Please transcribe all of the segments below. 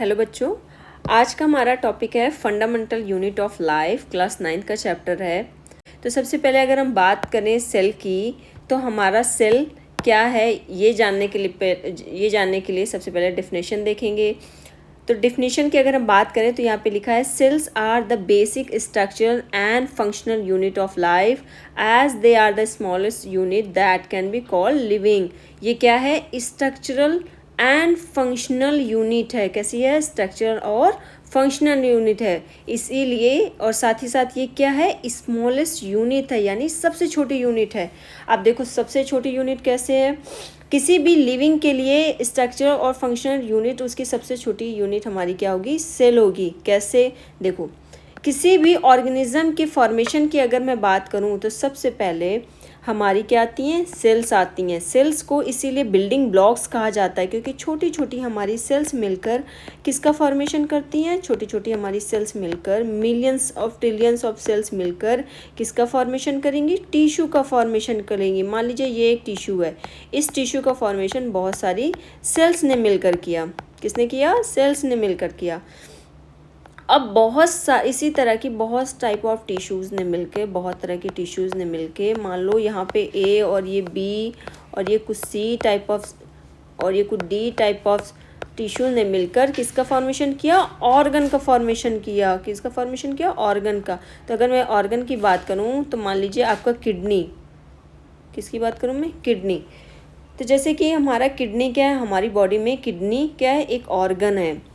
Hello बच्चों, आज का हमारा टॉपिक है fundamental unit of life. Class 9 का चैप्टर है। तो सबसे पहले अगर हम बात करें सेल की, तो हमारा सेल क्या है ये जानने के लिए सबसे पहले डेफिनेशन देखेंगे। तो डेफिनेशन की अगर हम बात करें तो यहाँ पे लिखा है cells are the basic structural and functional unit of life as they are the smallest unit that can be called living. ये क्या है? स्ट्रक्चरल एंड फंक्शनल यूनिट है। कैसी है? स्ट्रक्चरल और फंक्शनल यूनिट है। इसीलिए और साथ ही साथ ये क्या है? स्मॉलेस्ट यूनिट है, यानी सबसे छोटी यूनिट है। अब देखो सबसे छोटी यूनिट कैसे है? किसी भी लिविंग के लिए स्ट्रक्चरल और फंक्शनल यूनिट, उसकी सबसे छोटी यूनिट हमारी क्या होगी? सेल होगी। कैसे? देखो, किसी भी ऑर्गेनिज्म के फॉर्मेशन की अगर मैं बात करूं तो सबसे पहले हमारी क्या आती हैं? सेल्स आती हैं। सेल्स को इसीलिए बिल्डिंग ब्लॉक्स कहा जाता है, क्योंकि छोटी छोटी हमारी सेल्स मिलकर किसका फॉर्मेशन करती हैं? छोटी छोटी हमारी सेल्स मिलकर, millions of trillions of cells मिलकर किसका फॉर्मेशन करेंगी? टिश्यू का फॉर्मेशन करेंगी। मान लीजिए ये एक टिश्यू है, इस टिश्यू का फॉर्मेशन बहुत सारी सेल्स ने मिलकर किया। किसने किया? सेल्स ने मिलकर किया। अब इसी तरह की बहुत टाइप ऑफ टिश्यूज़ ने मिलके, बहुत तरह की टिश्यूज़ ने मिलके, मान लो यहाँ पे ए और ये बी और ये कुछ सी टाइप ऑफ और ये कुछ डी टाइप ऑफ टिश्यू ने मिलकर किसका फॉर्मेशन किया? ऑर्गन का फॉर्मेशन किया। किसका फॉर्मेशन किया? ऑर्गन का। तो अगर मैं ऑर्गन की बात करूँ तो मान लीजिए आपका किडनी। किसकी बात करूँ मैं? किडनी। तो जैसे कि हमारा किडनी क्या है? हमारी बॉडी में किडनी क्या है? एक ऑर्गन है।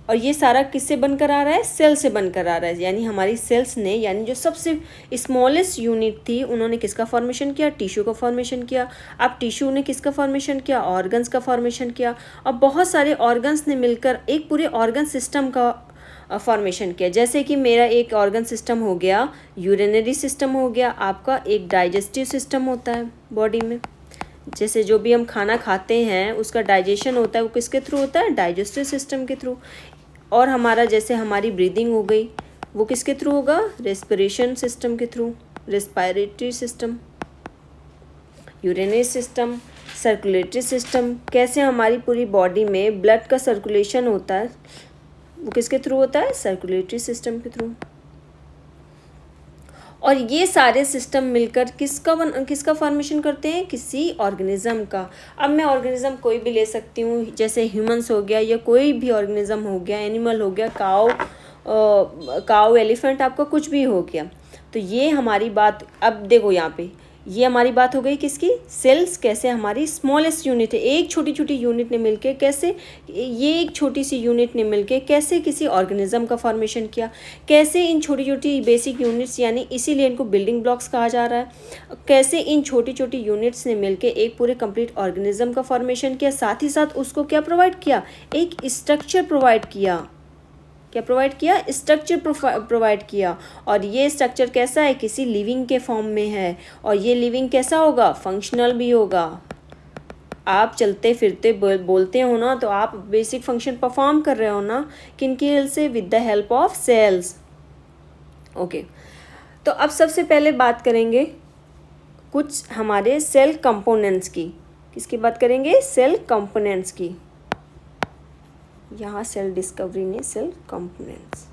और ये सारा किससे बनकर आ रहा है? सेल से बनकर आ रहा है। यानी हमारी सेल्स ने, यानी जो सबसे स्मॉलेस्ट यूनिट थी, उन्होंने किसका फॉर्मेशन किया? टिश्यू का फॉर्मेशन किया। अब टिश्यू ने किसका फॉर्मेशन किया? ऑर्गन्स का फॉर्मेशन किया। अब बहुत सारे ऑर्गन्स ने मिलकर एक पूरे ऑर्गन सिस्टम का फॉर्मेशन किया। जैसे कि मेरा एक ऑर्गन सिस्टम हो गया, यूरिनरी सिस्टम हो गया, आपका एक डाइजेस्टिव सिस्टम होता है बॉडी में। जैसे जो भी हम खाना खाते हैं उसका डाइजेशन होता है, वो किसके थ्रू होता है? डाइजेस्टिव सिस्टम के थ्रू। और हमारा जैसे हमारी ब्रीदिंग हो गई, वो किसके थ्रू होगा? रेस्पिरेशन सिस्टम के through. Respiratory system, urinary system, circulatory system. कैसे हमारी पूरी बॉडी में ब्लड का सर्कुलेशन होता है, वो किसके थ्रू होता है? सर्कुलेटरी सिस्टम के थ्रू। और ये सारे सिस्टम मिलकर किसका फॉर्मेशन करते हैं? किसी ऑर्गेनिज्म का। अब मैं ऑर्गेनिज्म कोई भी ले सकती हूँ, जैसे ह्यूमंस हो गया या कोई भी ऑर्गेनिज्म हो गया, एनिमल हो गया, काऊ, एलिफेंट, आपका कुछ भी हो गया। तो ये हमारी बात, अब देखो यहाँ पे ये हमारी बात हो गई किसकी? सेल्स कैसे हमारी स्मॉलेस्ट यूनिट है। एक छोटी छोटी यूनिट ने मिलके कैसे, ये एक छोटी सी यूनिट ने मिलके कैसे किसी ऑर्गेनिज्म का फॉर्मेशन किया। कैसे इन छोटी छोटी बेसिक यूनिट्स, यानी इसीलिए इनको बिल्डिंग ब्लॉक्स कहा जा रहा है, कैसे इन छोटी छोटी यूनिट्स ने मिलके एक पूरे कंप्लीट ऑर्गेनिज्म का फॉर्मेशन किया। साथ ही साथ उसको क्या प्रोवाइड किया? एक स्ट्रक्चर प्रोवाइड किया। क्या प्रोवाइड किया? स्ट्रक्चर प्रोवाइड किया। और ये स्ट्रक्चर कैसा है? किसी लिविंग के फॉर्म में है। और ये लिविंग कैसा होगा? फंक्शनल भी होगा। आप चलते फिरते बोलते हो ना, तो आप बेसिक फंक्शन परफॉर्म कर रहे हो ना, किनकी हेल्प से? With the help of cells. Okay, तो अब सबसे पहले बात करेंगे कुछ हमारे सेल कंपोनेंट्स की। किसकी बात करेंगे? सेल कंपोनेंट्स की। यहाँ सेल डिस्कवरी ने सेल कंपोनेंट्स।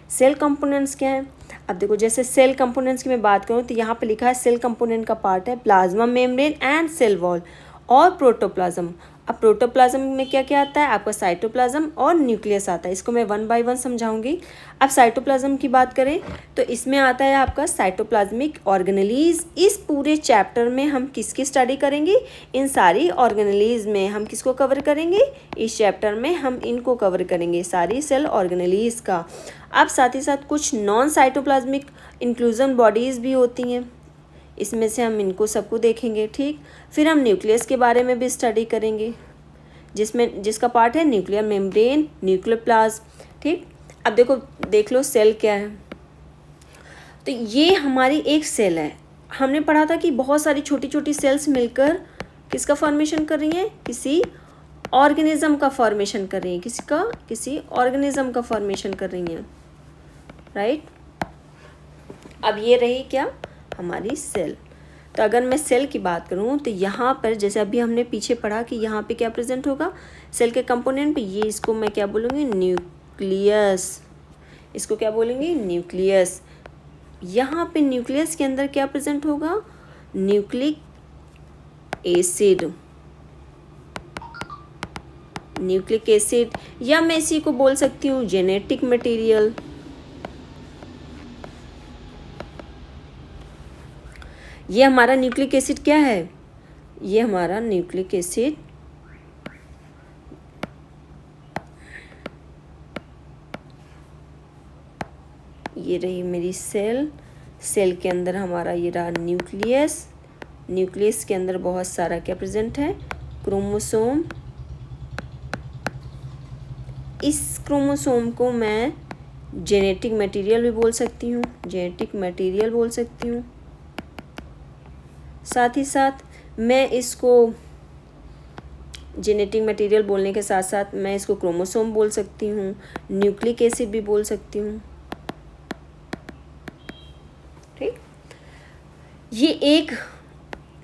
सेल कंपोनेंट्स क्या है? अब देखो, जैसे सेल कंपोनेंट्स की मैं बात करूँ तो यहाँ पे लिखा है सेल कंपोनेंट का पार्ट है plasma membrane and cell wall और प्रोटोप्लाज्म। अब प्रोटोप्लाज्म में क्या क्या आता है? आपका साइटोप्लाज्म और न्यूक्लियस आता है। इसको मैं 1 बाय 1 समझाऊंगी। अब साइटोप्लाज्म की बात करें तो इसमें आता है आपका साइटोप्लाज्मिक ऑर्गेनेलीज। इस पूरे चैप्टर में हम किसकी स्टडी करेंगे? इन सारी ऑर्गेनेलीज में हम किसको कवर करेंगे? इस चैप्टर में हम इनको कवर करेंगे, सारी सेल ऑर्गेनेलीज का। अब साथ ही साथ कुछ नॉन साइटोप्लाज्मिक इंक्लूजन बॉडीज़ भी होती हैं, इसमें से हम इनको सबको देखेंगे। ठीक, फिर हम न्यूक्लियस के बारे में भी स्टडी करेंगे, जिसका पार्ट है न्यूक्लियर मेम्ब्रेन, न्यूक्लियोप्लाज्म। ठीक, अब देखो, देख लो सेल क्या है। तो ये हमारी एक सेल है। हमने पढ़ा था कि बहुत सारी छोटी छोटी सेल्स मिलकर किसका फॉर्मेशन कर रही हैं? किसी ऑर्गेनिज्म का फॉर्मेशन कर रही हैं। किसका? किसी ऑर्गेनिज्म का फॉर्मेशन कर रही हैं। राइट, अब ये रही क्या? हमारी सेल। तो अगर मैं सेल की बात करूँ तो यहाँ पर जैसे अभी हमने पीछे पढ़ा कि यहाँ पे क्या प्रेजेंट होगा सेल के कंपोनेंट पे, ये इसको मैं क्या बोलूँगी, न्यूक्लियस। इसको क्या बोलेंगे, न्यूक्लियस। यहाँ पे न्यूक्लियस के अंदर क्या प्रेजेंट होगा, न्यूक्लिक एसिड। न्यूक्लिक एसिड, या मैं इसी को बोल सकती हूँ जेनेटिक मटेरियल। ये हमारा न्यूक्लिक एसिड क्या है, ये हमारा न्यूक्लिक एसिड ये रही मेरी सेल। सेल के अंदर हमारा ये रहा न्यूक्लियस। न्यूक्लियस के अंदर बहुत सारा क्या प्रेजेंट है, क्रोमोसोम। इस क्रोमोसोम को मैं जेनेटिक मटेरियल भी बोल सकती हूँ, जेनेटिक मटेरियल बोल सकती हूँ। साथ ही साथ मैं इसको जेनेटिक मटेरियल बोलने के साथ साथ मैं इसको क्रोमोसोम बोल सकती हूँ, न्यूक्लिक एसिड भी बोल सकती हूँ। ठीक, ये एक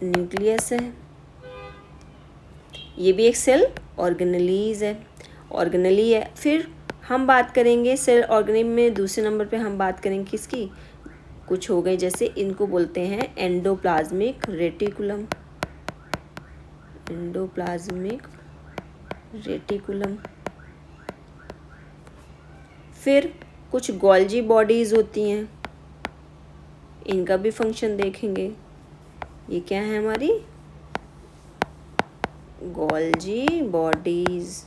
न्यूक्लियस है, ये भी एक सेल ऑर्गेनेलीज है, ऑर्गेनेली है। फिर हम बात करेंगे सेल ऑर्गेनेल में दूसरे नंबर पे हम बात करेंगे किसकी, कुछ हो गए जैसे इनको बोलते हैं एंडोप्लाज्मिक रेटिकुलम, एंडोप्लाज्मिक रेटिकुलम। फिर कुछ गोल्जी बॉडीज़ होती हैं, इनका भी फंक्शन देखेंगे। ये क्या है हमारी गोल्जी बॉडीज़।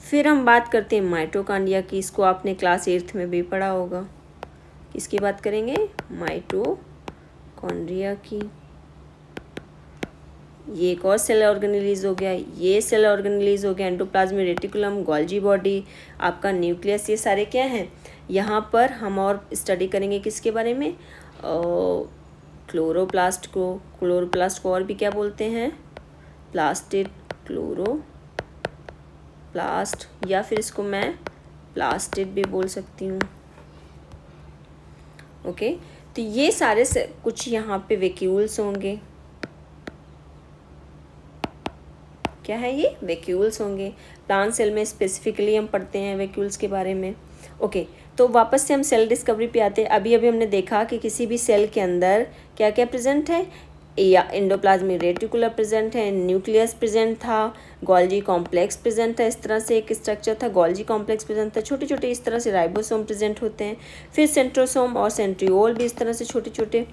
फिर हम बात करते हैं माइटोकॉन्ड्रिया की, इसको आपने क्लास 8th में भी पढ़ा होगा। किसकी बात करेंगे, माइटोकॉन्ड्रिया की। ये एक और सेल ऑर्गेनेलीज हो गया, ये सेल ऑर्गेनेलीज हो गया, एंडोप्लाज्मिक रेटिकुलम, गोल्जी बॉडी, आपका न्यूक्लियस। ये सारे क्या हैं, यहाँ पर हम और स्टडी करेंगे किसके बारे में, क्लोरोप्लास्ट को। क्लोरोप्लास्ट को और भी क्या बोलते हैं, प्लास्टिड, क्लोरोप्लास्ट, या फिर इसको मैं प्लास्टिड भी बोल सकती हूँ। ओके, तो ये सारे से कुछ यहाँ पे वैक्यूल्स होंगे। क्या है ये, वैक्यूल्स होंगे। प्लांट सेल में स्पेसिफिकली हम पढ़ते हैं वैक्यूल्स के बारे में। ओके, तो वापस से हम सेल डिस्कवरी पे आते हैं। अभी हमने देखा कि किसी भी सेल के अंदर क्या क्या प्रेजेंट है, या एंडोप्लाज्मिक रेटिकुलम प्रेजेंट है, न्यूक्लियस प्रेजेंट था, गोल्जी कॉम्प्लेक्स प्रेजेंट था, इस तरह से एक स्ट्रक्चर था, गोल्जी कॉम्प्लेक्स प्रेजेंट था, छोटे छोटे इस तरह से राइबोसोम प्रेजेंट होते हैं। फिर सेंट्रोसोम और सेंट्रियोल भी इस तरह से छोटे छोटे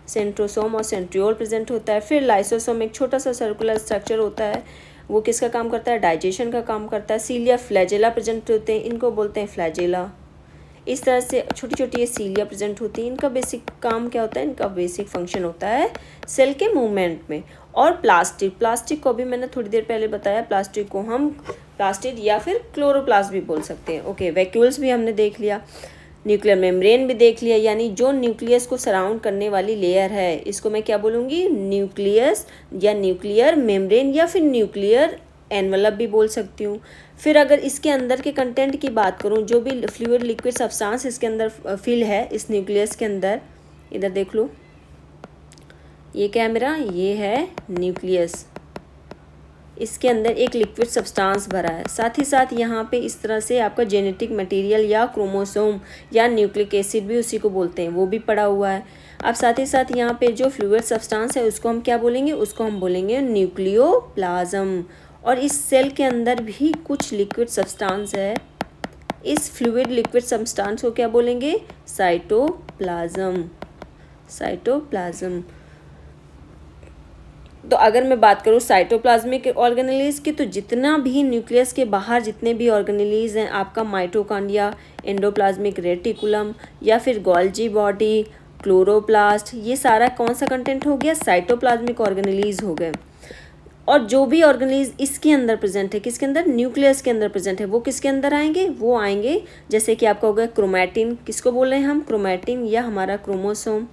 सेंट्रोसोम और सेंट्रियोल प्रेजेंट होता है। फिर लाइसोसोम एक छोटा सा सर्कुलर स्ट्रक्चर होता है, वो किसका काम करता है, डाइजेशन का काम करता है। सीलिया, फ्लैजेला प्रेजेंट होते हैं, इनको बोलते हैं फ्लैजेला। इस तरह से छोटी छोटी ये सीलिया प्रेजेंट होती हैं। इनका बेसिक काम क्या होता है, इनका बेसिक फंक्शन होता है सेल के मूवमेंट में। और प्लास्टिड को भी मैंने थोड़ी देर पहले बताया, प्लास्टिड को हम प्लास्टिड या फिर क्लोरोप्लास्ट भी बोल सकते हैं। ओके, वैक्यूल्स भी हमने देख लिया, न्यूक्लियर मेम्ब्रेन भी देख लिया, यानी जो न्यूक्लियस को सराउंड करने वाली लेयर है, इसको मैं क्या बोलूँगी, न्यूक्लियस या न्यूक्लियर मेम्ब्रेन या फिर न्यूक्लियर एनवलप भी बोल सकती हूँ। फिर अगर इसके अंदर के कंटेंट की बात करूँ, जो भी फ्लूइड लिक्विड सब्सटेंस इसके अंदर फिल है इस न्यूक्लियस के अंदर, इधर देख लो, ये क्या है मेरा, ये है न्यूक्लियस। इसके अंदर एक लिक्विड सब्सटेंस भरा है। साथ ही साथ यहाँ पे इस तरह से आपका जेनेटिक मटेरियल या क्रोमोसोम या न्यूक्लिक एसिड भी उसी को बोलते हैं, वो भी पड़ा हुआ है। अब साथ ही साथ यहाँ पे जो फ्लूइड सब्सटेंस है उसको हम क्या बोलेंगे, उसको हम बोलेंगे न्यूक्लियोप्लाज्म। और इस सेल के अंदर भी कुछ लिक्विड सब्सटेंस है, इस फ्लूइड लिक्विड सब्सटेंस को क्या बोलेंगे, साइटोप्लाज्म, साइटोप्लाज्म। तो अगर मैं बात करूँ साइटोप्लाज्मिक ऑर्गेनेलीज की, तो जितना भी न्यूक्लियस के बाहर जितने भी ऑर्गेनेलीज हैं, आपका माइटोकॉन्ड्रिया, एंडोप्लाज्मिक रेटिकुलम या फिर गोल्जी बॉडी, क्लोरोप्लास्ट, ये सारा कौन सा कंटेंट हो गया, साइटोप्लाज्मिक ऑर्गेनेलीज हो गए। और जो भी ऑर्गेनेलीज इसके अंदर प्रेजेंट है, किसके अंदर, न्यूक्लियस के अंदर प्रेजेंट है, वो किसके अंदर आएंगे, वो आएंगे जैसे कि आपका हो गया क्रोमैटिन, किसको बोल रहे हैं हम, क्रोमैटिन, या हमारा क्रोमोसोम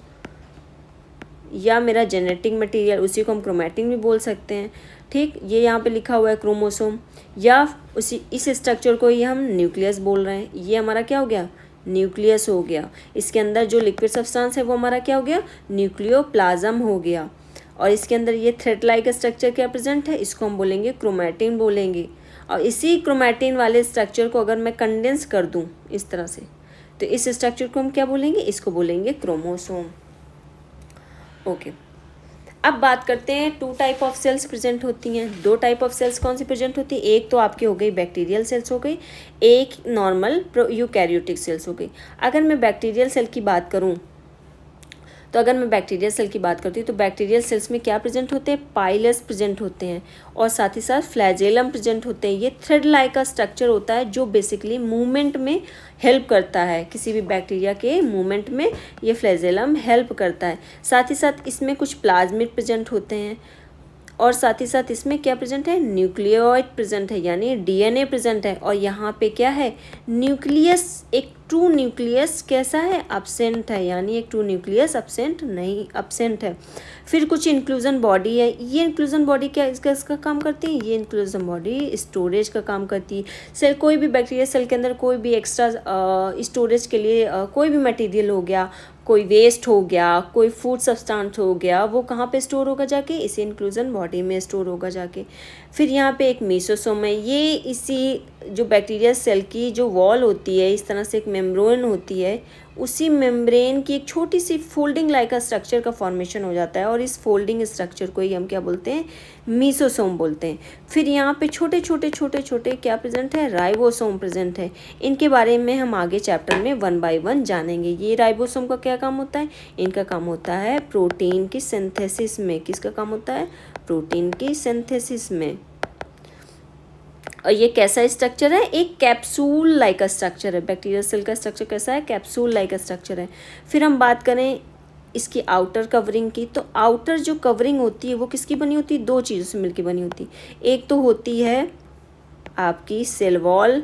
या मेरा जेनेटिक मटेरियल, उसी को हम क्रोमैटिन भी बोल सकते हैं। ठीक, ये यहाँ पे लिखा हुआ है क्रोमोसोम, या उसी इस स्ट्रक्चर को ही हम न्यूक्लियस बोल रहे हैं। ये हमारा क्या हो गया, न्यूक्लियस हो गया। इसके अंदर जो लिक्विड सब्सटेंस है वो हमारा क्या हो गया, न्यूक्लियोप्लाज्म हो गया। और इसके अंदर ये थ्रेड लाइक स्ट्रक्चर क्या प्रेजेंट है, इसको हम बोलेंगे क्रोमैटिन बोलेंगे। और इसी क्रोमैटिन वाले स्ट्रक्चर को अगर मैं कंडेंस कर दूं इस तरह से, तो इस स्ट्रक्चर को हम क्या बोलेंगे, इसको बोलेंगे क्रोमोसोम। ओके, अब बात करते हैं two type of cells present होती हैं। दो टाइप ऑफ सेल्स कौन सी प्रेजेंट होती है, एक तो आपकी हो गई बैक्टीरियल सेल्स हो गई, एक नॉर्मल यूकैरियोटिक सेल्स हो गई। अगर मैं बैक्टीरियल सेल की बात करूं, तो अगर मैं बैक्टीरियल सेल की बात करती हूँ तो बैक्टीरियल सेल्स में क्या प्रेजेंट होते हैं, पाइलस प्रेजेंट होते हैं और साथ ही साथ फ्लैजेलम प्रेजेंट होते हैं। ये थ्रेड लाइक का स्ट्रक्चर होता है जो बेसिकली मूवमेंट में हेल्प करता है, किसी भी बैक्टीरिया के मूवमेंट में ये फ्लैजेलम हेल्प करता है। साथ ही साथ इसमें कुछ प्लाज्मिड प्रेजेंट होते हैं और साथ ही साथ इसमें क्या प्रेजेंट है, न्यूक्लियोइड प्रेजेंट है, यानी डीएनए प्रेजेंट है। और यहाँ पे क्या है, न्यूक्लियस, एक ट्रू न्यूक्लियस कैसा है, अब्सेंट है, यानी एक ट्रू न्यूक्लियस अब्सेंट नहीं, अब्सेंट है। फिर कुछ इंक्लूजन बॉडी है, ये इंक्लूजन बॉडी क्या इसका काम करती है, ये इंक्लूजन बॉडी स्टोरेज का काम करती है। सेल, कोई भी बैक्टीरिया सेल के अंदर कोई भी एक्स्ट्रा स्टोरेज के लिए कोई भी मटेरियल हो गया, कोई वेस्ट हो गया, कोई फूड सब्सटेंस हो गया, वो कहाँ पे स्टोर होगा जाके, इसी इंक्लूजन बॉडी में स्टोर होगा जाके। फिर यहाँ पे एक मेसोसोम है, ये इसी जो बैक्टीरिया सेल की जो वॉल होती है, इस तरह से एक मेम्ब्रेन होती है, उसी मेम्ब्रेन की एक छोटी सी फोल्डिंग लाइक स्ट्रक्चर का फॉर्मेशन हो जाता है और इस फोल्डिंग स्ट्रक्चर को ही हम क्या बोलते हैं, मीसोसोम बोलते हैं। फिर यहाँ पे छोटे छोटे क्या प्रेजेंट है, राइबोसोम प्रेजेंट है। इनके बारे में हम आगे चैप्टर में 1 बाय 1 जानेंगे। ये राइबोसोम का क्या काम होता है, इनका काम होता है प्रोटीन की सिंथेसिस में। किसका काम होता है, प्रोटीन की सिंथेसिस में। और ये कैसा स्ट्रक्चर है, एक कैप्सूल लाइक स्ट्रक्चर है। बैक्टीरियल सेल का स्ट्रक्चर कैसा है, कैप्सूल लाइक स्ट्रक्चर है। फिर हम बात करें इसकी आउटर कवरिंग की, तो आउटर जो कवरिंग होती है वो किसकी बनी होती है, दो चीज़ों से मिलकर बनी होती है। एक तो होती है आपकी सेल वॉल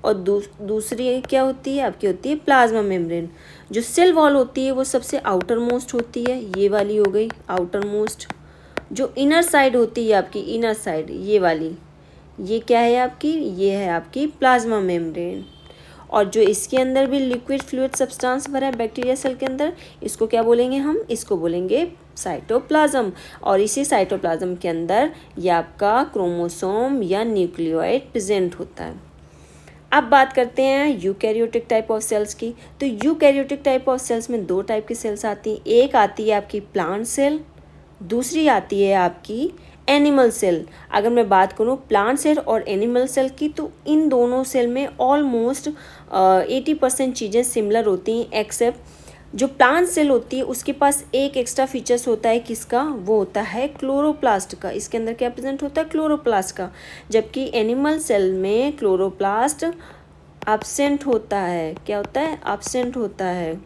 और दूसरी क्या होती है, आपकी होती है प्लाज्मा मेम्ब्रेन। जो सेल वॉल होती है वो सबसे आउटर मोस्ट होती है, ये वाली हो गई आउटर मोस्ट। जो इनर साइड होती है आपकी, इनर साइड ये वाली, ये क्या है आपकी, ये है आपकी प्लाज्मा मेम्ब्रेन। और जो इसके अंदर भी लिक्विड फ्लूइड सब्सटेंस भरा है बैक्टीरिया सेल के अंदर, इसको क्या बोलेंगे हम, इसको बोलेंगे साइटोप्लाज्म। और इसी साइटोप्लाज्म के अंदर ये आपका क्रोमोसोम या न्यूक्लियोइड प्रेजेंट होता है। अब बात करते हैं यूकैरियोटिक टाइप ऑफ सेल्स की। तो यूकैरियोटिक टाइप ऑफ सेल्स में दो टाइप की सेल्स आती हैं, एक आती है आपकी प्लांट सेल, दूसरी आती है आपकी एनिमल सेल। अगर मैं बात करूँ प्लांट सेल और एनिमल सेल की, तो इन दोनों सेल में ऑलमोस्ट 80% चीज़ें सिमिलर होती हैं, एक्सेप्ट जो प्लांट सेल होती है उसके पास एक एक्स्ट्रा फीचर्स होता है, किसका, वो होता है क्लोरोप्लास्ट का। इसके अंदर क्या प्रेजेंट होता है, क्लोरोप्लास्ट का। जबकि एनिमल सेल में क्लोरोप्लास्ट एब्सेंट होता है, क्या होता है, एब्सेंट होता है।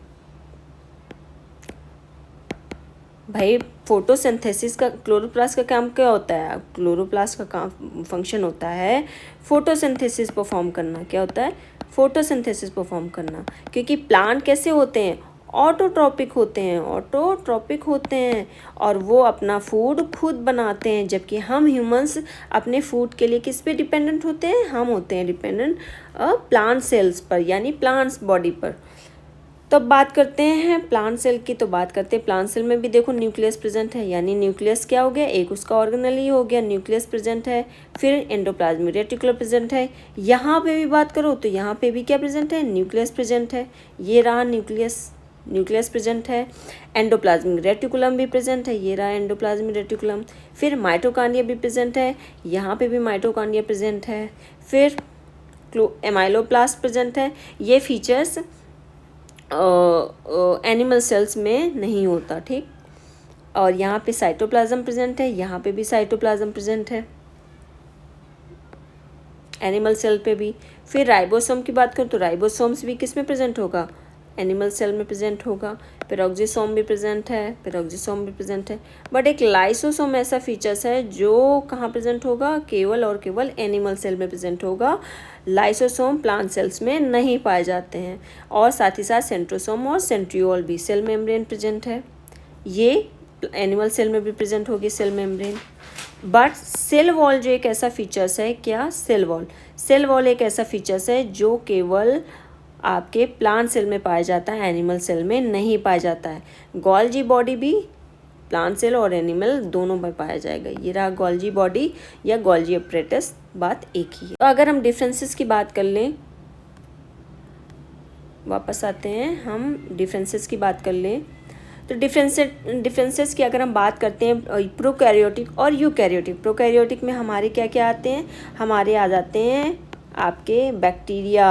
भाई फोटोसिंथेसिस का, क्लोरोप्लास्ट का काम क्या होता है, क्लोरोप्लास्ट का काम फंक्शन होता है फोटोसिंथेसिस परफॉर्म करना। क्या होता है, फोटोसिंथेसिस परफॉर्म करना। क्योंकि प्लांट कैसे होते हैं, ऑटोट्रॉपिक होते हैं, ऑटोट्रॉपिक होते हैं और वो अपना फूड खुद बनाते हैं। जबकि हम ह्यूमंस अपने फूड के लिए किस पे डिपेंडेंट होते हैं, हम होते हैं डिपेंडेंट प्लांट सेल्स पर, यानी प्लांट्स बॉडी पर। तो अब बात करते हैं प्लांट सेल की। तो बात करते हैं प्लांट सेल में भी देखो न्यूक्लियस प्रेजेंट है, यानी न्यूक्लियस क्या हो गया, एक उसका ऑर्गेनेल ही हो गया, न्यूक्लियस प्रेजेंट है। फिर एंडोप्लाज्मिक रेटिकुलम प्रेजेंट है। यहाँ पे भी बात करो तो यहाँ पे भी क्या प्रेजेंट है, न्यूक्लियस प्रेजेंट है। ये रहा न्यूक्लियस प्रेजेंट है। एंडोप्लाज्मिक रेटिकुलम भी प्रेजेंट है, ये रहा एंडोप्लाज्मिक रेटिकुलम। फिर माइटोकॉन्ड्रिया भी प्रेजेंट है, यहाँ पे भी माइटोकॉन्ड्रिया प्रेजेंट है। फिर एमाइलोप्लास्ट प्रेजेंट है। ये फीचर्स एनिमल सेल्स में नहीं होता, ठीक। और यहाँ पे साइटोप्लाज्म प्रेजेंट है, यहाँ पे भी साइटोप्लाज्म प्रेजेंट है एनिमल सेल पे भी। फिर राइबोसोम की बात करूँ तो राइबोसोम्स भी किस में प्रेजेंट होगा, एनिमल सेल में प्रेजेंट होगा। पेरोक्सिसोम भी प्रेजेंट है, पेरोक्सिसोम भी प्रेजेंट है। बट एक लाइसोसोम ऐसा फीचर्स है जो कहाँ प्रेजेंट होगा, केवल और केवल एनिमल सेल में प्रेजेंट होगा। लाइसोसोम प्लांट सेल्स में नहीं पाए जाते हैं। और साथ ही साथ सेंट्रोसोम और सेंट्रियोल भी, सेल मेम्ब्रेन प्रेजेंट है, ये एनिमल सेल में भी प्रेजेंट होगी cell membrane. But cell wall जो एक ऐसा फीचर्स है, क्या, सेल वॉल एक ऐसा फीचर्स है जो केवल आपके प्लांट सेल में पाया जाता है, एनिमल सेल में नहीं पाया जाता है। गोल्जी बॉडी भी प्लांट सेल और एनिमल दोनों में पाया जाएगा। ये रहा गोल्जी बॉडी या गोल्जी अपरेटस, बात एक ही है। तो अगर हम डिफरेंसेस की बात कर लें, वापस आते हैं, हम डिफरेंसेस की बात कर लें तो डिफरेंसेस की अगर हम बात करते हैं प्रोकैरियोटिक और यूकैरियोटिक। प्रोकैरियोटिक में हमारे क्या क्या आते हैं, हमारे आ जाते हैं आपके बैक्टीरिया,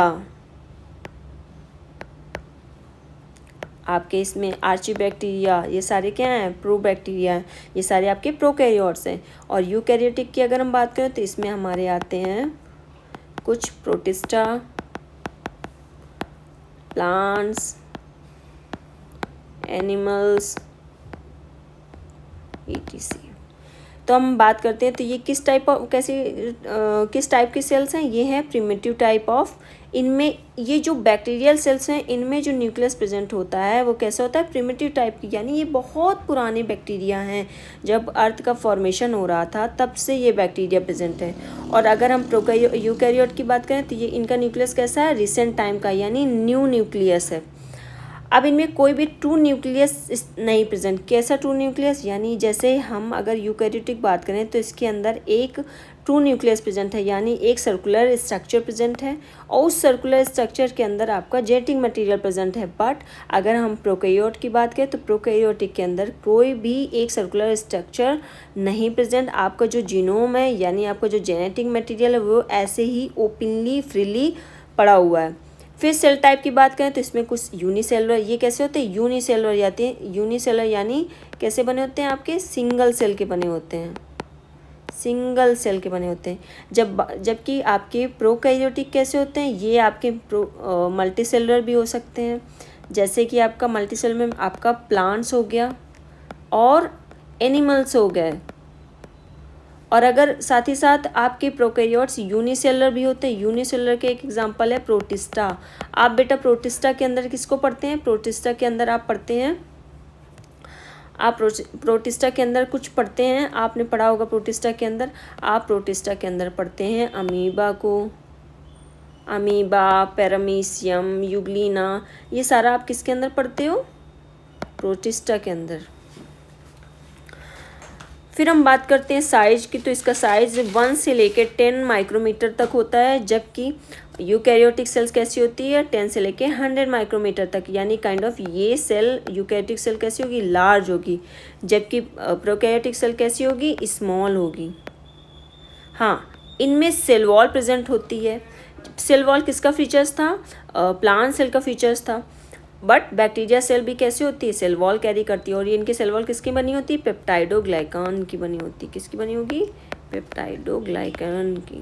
आपके इसमें आर्चीबैक्टीरिया, ये सारे क्या हैं, प्रोबैक्टीरिया, ये सारे आपके प्रोकैरियोट्स हैं। और यूकैरियोटिक की अगर हम बात करें तो इसमें हमारे आते हैं कुछ प्रोटिस्टा, प्लांट्स, एनिमल्स, etc। तो हम बात करते हैं तो ये किस टाइप ऑफ किस टाइप के सेल्स हैं, ये हैं प्रिमिटिव टाइप ऑफ। इनमें ये जो बैक्टीरियल सेल्स हैं इनमें जो न्यूक्लियस प्रेजेंट होता है वो कैसा होता है, प्रिमिटिव टाइप की, यानी ये बहुत पुराने बैक्टीरिया हैं। जब अर्थ का फॉर्मेशन हो रहा था तब से ये बैक्टीरिया प्रेजेंट है। और अगर हम यूकैरियोट की बात करें तो ये इनका न्यूक्लियस कैसा है, रिसेंट टाइम का, यानी न्यू न्यूक्लियस है। अब इनमें कोई भी ट्रू न्यूक्लियस नहीं प्रेजेंट। कैसा ट्रू न्यूक्लियस, यानी जैसे हम अगर यूकैरियोटिक बात करें तो इसके अंदर एक ट्रू न्यूक्लियस प्रेजेंट है, यानी एक सर्कुलर स्ट्रक्चर प्रेजेंट है और उस सर्कुलर स्ट्रक्चर के अंदर आपका जेनेटिक मटेरियल प्रेजेंट है। बट अगर हम प्रोकैरियोट की बात करें तो प्रोकैरियोटिक के अंदर कोई भी एक सर्कुलर स्ट्रक्चर नहीं प्रेजेंट। आपका जो जीनोम है यानी आपका जो जेनेटिक मटेरियल है वो ऐसे ही ओपनली फ्रीली पड़ा हुआ है। फिर सेल टाइप की बात करें तो इसमें कुछ यूनिसेलुलर, ये कैसे होते हैं, यूनिसेलुलर जाते हैं। यूनिसेलुलर यानी कैसे बने होते हैं, आपके सिंगल सेल के बने होते हैं, सिंगल सेल के बने होते हैं। जबकि आपके प्रोकैरियोटिक कैसे होते हैं, ये आपके मल्टीसेलुलर भी हो सकते हैं। जैसे कि आपका मल्टीसेलुलर में आपका प्लांट्स हो गया और एनिमल्स हो गए। और अगर साथ ही साथ आपके प्रोकैरियोट्स यूनिसेलुलर भी होते हैं। यूनिसेलुलर के एक एग्जांपल है प्रोटिस्टा। आप बेटा प्रोटिस्टा के अंदर किसको पढ़ते हैं, प्रोटिस्टा के अंदर आप पढ़ते हैं, आप प्रोटिस्टा के अंदर कुछ पढ़ते हैं, आपने पढ़ा होगा प्रोटिस्टा के अंदर, आप प्रोटिस्टा के अंदर पढ़ते हैं अमीबा को, अमीबा, पैरामीशियम, यूग्लिना, ये सारा आप किसके अंदर पढ़ते हो, प्रोटिस्टा के अंदर। फिर हम बात करते हैं साइज की, तो इसका साइज 1 से लेकर 10 माइक्रोमीटर तक होता है। जबकि यूकैरियोटिक सेल्स कैसी होती है, 10 से लेकर 100 माइक्रोमीटर तक, यानी काइंड ऑफ ये सेल यूकैरियोटिक सेल कैसी होगी, लार्ज होगी। जबकि प्रोकैरियोटिक सेल कैसी होगी, स्मॉल होगी। हाँ, इनमें सेल वॉल प्रेजेंट होती है। सेल वॉल किसका फीचर्स था, प्लांट सेल का फीचर्स था। बट बैक्टीरिया सेल भी कैसी होती है, सेल वॉल कैरी करती है। और ये इनकी सेल वॉल किसकी बनी होती है, पेप्टाइडोग्लाइकान की बनी होती है। किसकी बनी होगी, पेप्टाइडोग्लाइकान की।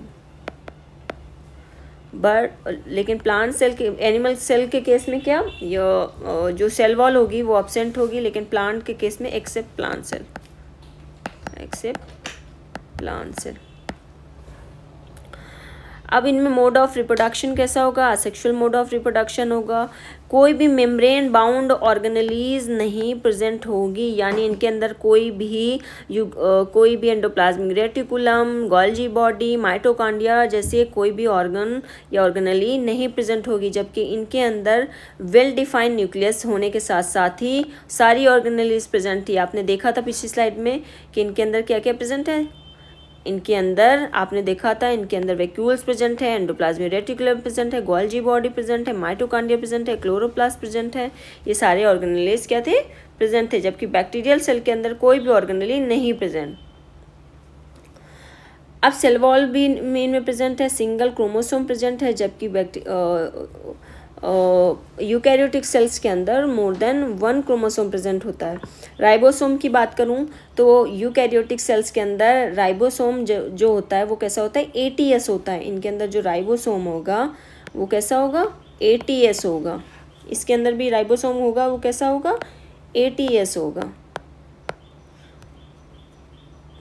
बट लेकिन प्लांट सेल के, एनिमल सेल के केस में क्या, जो सेल वॉल होगी वो एब्सेंट होगी, लेकिन प्लांट के केस में except plant cell, except plant cell. अब इनमें मोड ऑफ रिप्रोडक्शन कैसा होगा, असेक्सुअल मोड ऑफ रिप्रोडक्शन होगा। कोई भी मेम्ब्रेन बाउंड ऑर्गेनेलीज नहीं प्रेजेंट होगी, यानी इनके अंदर कोई भी endoplasmic reticulum, Golgi body, mitochondria जैसे कोई भी ऑर्गन या ऑर्गेनेली नहीं प्रेजेंट होगी। जबकि इनके अंदर वेल डिफाइंड न्यूक्लियस होने के साथ साथ ही सारी ऑर्गेनेलीज प्रेजेंट थी। आपने देखा था पिछली स्लाइड में कि इनके अंदर क्या क्या प्रेजेंट है। इनके अंदर आपने देखा था, इनके अंदर वैक्यूल्स प्रेजेंट है, एंडोप्लाज्मिक रेटिकुलम प्रेजेंट है, गोल्जी बॉडी प्रेजेंट है, माइटोकॉन्ड्रिया प्रेजेंट है, क्लोरोप्लास्ट प्रेजेंट है। ये सारे ऑर्गेनेलीज क्या थे, प्रेजेंट थे। जबकि बैक्टीरियल सेल के अंदर कोई भी ऑर्गेनेली नहीं प्रेजेंट। अब सेल वॉल भी इनमें प्रेजेंट है, सिंगल क्रोमोसोम प्रेजेंट है। जबकि यूकैरियोटिक सेल्स के अंदर मोर देन 1 क्रोमोसोम प्रेजेंट होता है। राइबोसोम की बात करूं तो यूकैरियोटिक सेल्स के अंदर राइबोसोम जो होता है वो कैसा होता है, ATS होता है। इनके अंदर जो राइबोसोम होगा वो कैसा होगा, ATS होगा। इसके अंदर भी राइबोसोम होगा, वो कैसा होगा, ATS होगा।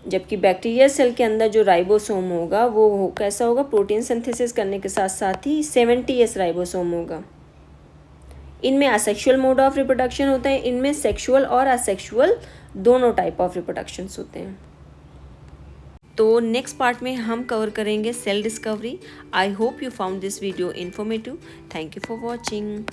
जबकि बैक्टीरियल सेल के अंदर जो राइबोसोम होगा वो कैसा होगा, प्रोटीन सिंथेसिस करने के साथ साथ ही 70S राइबोसोम होगा। इनमें असेक्सुअल मोड ऑफ रिप्रोडक्शन होता है। इनमें सेक्सुअल और असेक्सुअल दोनों टाइप ऑफ रिप्रोडक्शंस होते हैं। तो नेक्स्ट पार्ट में हम कवर करेंगे cell discovery. I hope you found this video informative. Thank you for watching.